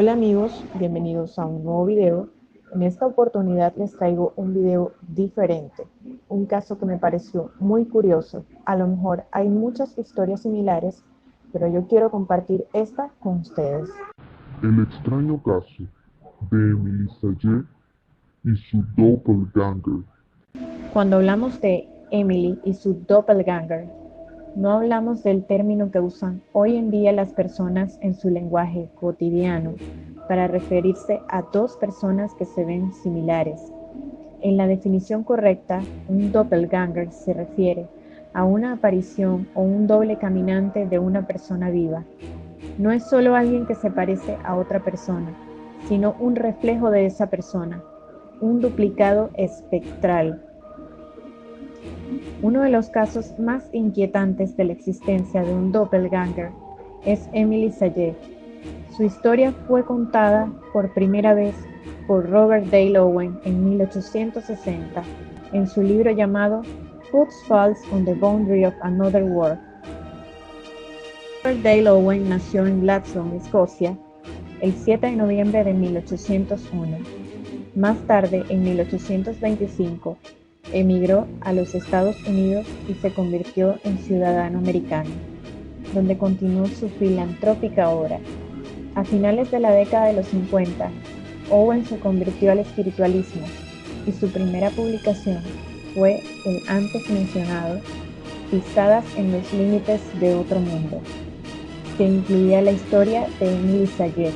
Hola amigos, bienvenidos a un nuevo video. En esta oportunidad les traigo un video diferente, un caso que me pareció muy curioso. A lo mejor hay muchas historias similares, pero yo quiero compartir esta con ustedes. El extraño caso de Emily Sallé y su doppelganger. Cuando hablamos de Emily y su doppelganger, no hablamos del término que usan hoy en día las personas en su lenguaje cotidiano para referirse a dos personas que se ven similares. En la definición correcta, un doppelganger se refiere a una aparición o un doble caminante de una persona viva. No es solo alguien que se parece a otra persona, sino un reflejo de esa persona, un duplicado espectral. Uno de los casos más inquietantes de la existencia de un doppelganger es Emily Sallé. Su historia fue contada por primera vez por Robert Dale Owen en 1860 en su libro llamado Footfalls on the Boundary of Another World. Robert Dale Owen nació en Glasgow, Escocia, el 7 de noviembre de 1801. Más tarde, en 1825, emigró a los Estados Unidos y se convirtió en ciudadano americano, donde continuó su filantrópica obra. A finales de la década de los 50, Owen se convirtió al espiritualismo y su primera publicación fue el antes mencionado Pisadas en los límites de otro mundo, que incluía la historia de Emily Sallé.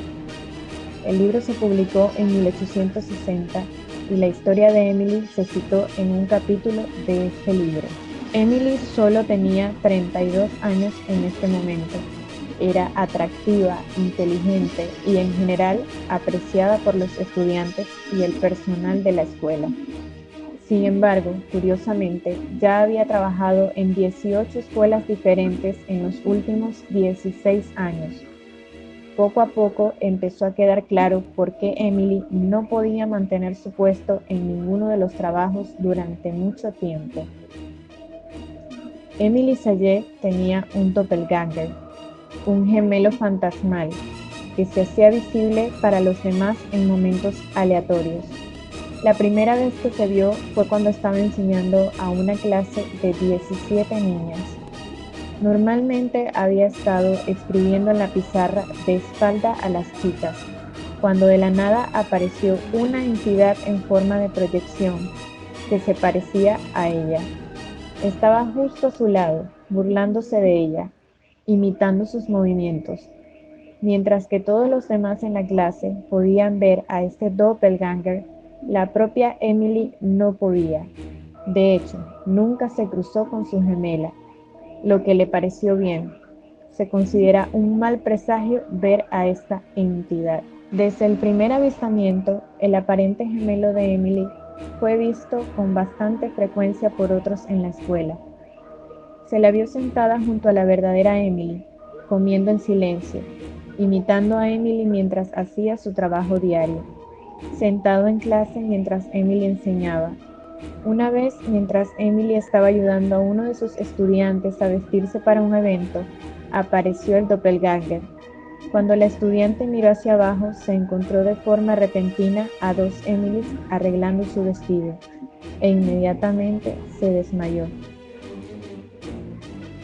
El libro se publicó en 1860 y la historia de Emily se citó en un capítulo de este libro. Emily solo tenía 32 años en este momento. Era atractiva, inteligente y en general apreciada por los estudiantes y el personal de la escuela. Sin embargo, curiosamente, ya había trabajado en 18 escuelas diferentes en los últimos 16 años. Poco a poco empezó a quedar claro por qué Emily no podía mantener su puesto en ninguno de los trabajos durante mucho tiempo. Emily Sallé tenía un doppelganger, un gemelo fantasmal, que se hacía visible para los demás en momentos aleatorios. La primera vez que se vio fue cuando estaba enseñando a una clase de 17 niñas. Normalmente había estado escribiendo en la pizarra de espalda a las chicas, cuando de la nada apareció una entidad en forma de proyección que se parecía a ella. Estaba justo a su lado, burlándose de ella, imitando sus movimientos, mientras que todos los demás en la clase podían ver a este doppelganger. La propia Emily no podía. De hecho, nunca se cruzó con su gemela, lo que le pareció bien. Se considera un mal presagio ver a esta entidad. Desde el primer avistamiento, el aparente gemelo de Emily fue visto con bastante frecuencia por otros en la escuela. Se la vio sentada junto a la verdadera Emily, comiendo en silencio, imitando a Emily mientras hacía su trabajo diario, sentado en clase mientras Emily enseñaba. Una vez, mientras Emily estaba ayudando a uno de sus estudiantes a vestirse para un evento, apareció el doppelganger. Cuando la estudiante miró hacia abajo, se encontró de forma repentina a dos Emilys arreglando su vestido, e inmediatamente se desmayó.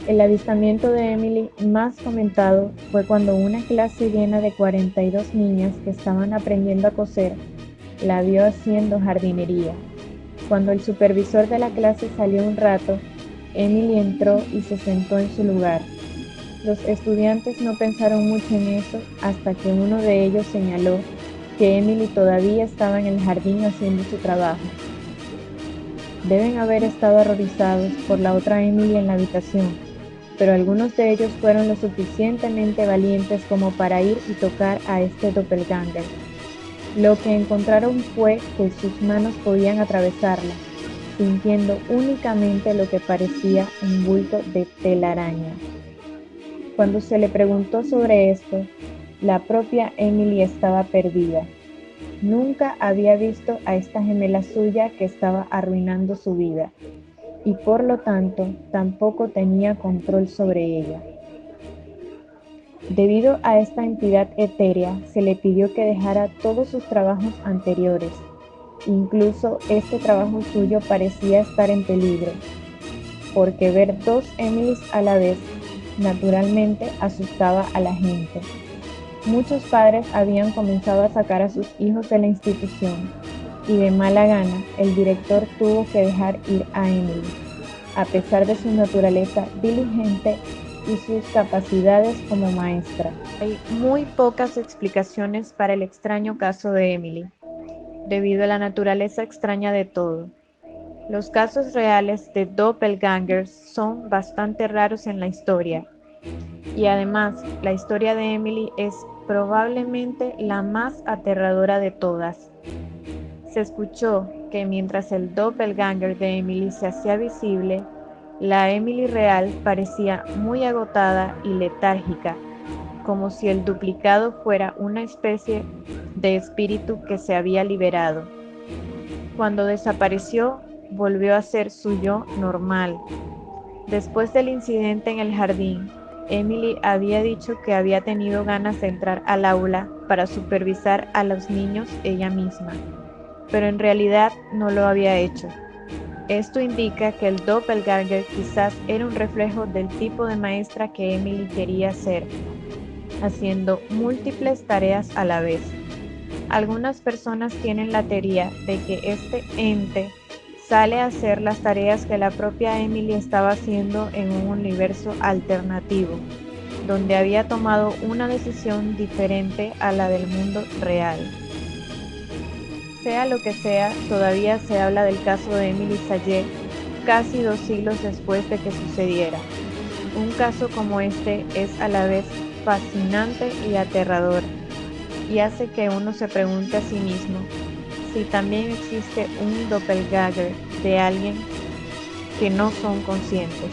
El avistamiento de Emily más comentado fue cuando una clase llena de 42 niñas que estaban aprendiendo a coser la vio haciendo jardinería. Cuando el supervisor de la clase salió un rato, Emily entró y se sentó en su lugar. Los estudiantes no pensaron mucho en eso hasta que uno de ellos señaló que Emily todavía estaba en el jardín haciendo su trabajo. Deben haber estado horrorizados por la otra Emily en la habitación, pero algunos de ellos fueron lo suficientemente valientes como para ir y tocar a este doppelganger. Lo que encontraron fue que sus manos podían atravesarla, sintiendo únicamente lo que parecía un bulto de telaraña. Cuando se le preguntó sobre esto, la propia Emily estaba perdida. Nunca había visto a esta gemela suya que estaba arruinando su vida, y por lo tanto tampoco tenía control sobre ella. Debido a esta entidad etérea, se le pidió que dejara todos sus trabajos anteriores. Incluso este trabajo suyo parecía estar en peligro, porque ver dos Emilys a la vez, naturalmente, asustaba a la gente. Muchos padres habían comenzado a sacar a sus hijos de la institución, y de mala gana, el director tuvo que dejar ir a Emily, a pesar de su naturaleza diligente y sus capacidades como maestra. Hay muy pocas explicaciones para el extraño caso de Emily, debido a la naturaleza extraña de todo. Los casos reales de doppelgangers son bastante raros en la historia, y además la historia de Emily es probablemente la más aterradora de todas. Se escuchó que mientras el doppelganger de Emily se hacía visible, la Emily real parecía muy agotada y letárgica, como si el duplicado fuera una especie de espíritu que se había liberado. Cuando desapareció, volvió a ser su yo normal. Después del incidente en el jardín, Emily había dicho que había tenido ganas de entrar al aula para supervisar a los niños ella misma, pero en realidad no lo había hecho. Esto indica que el doppelganger quizás era un reflejo del tipo de maestra que Emily quería ser, haciendo múltiples tareas a la vez. Algunas personas tienen la teoría de que este ente sale a hacer las tareas que la propia Emily estaba haciendo en un universo alternativo, donde había tomado una decisión diferente a la del mundo real. Sea lo que sea, todavía se habla del caso de Emily Sallé casi 2 siglos después de que sucediera. Un caso como este es a la vez fascinante y aterrador, y hace que uno se pregunte a sí mismo si también existe un doppelganger de alguien que no son conscientes.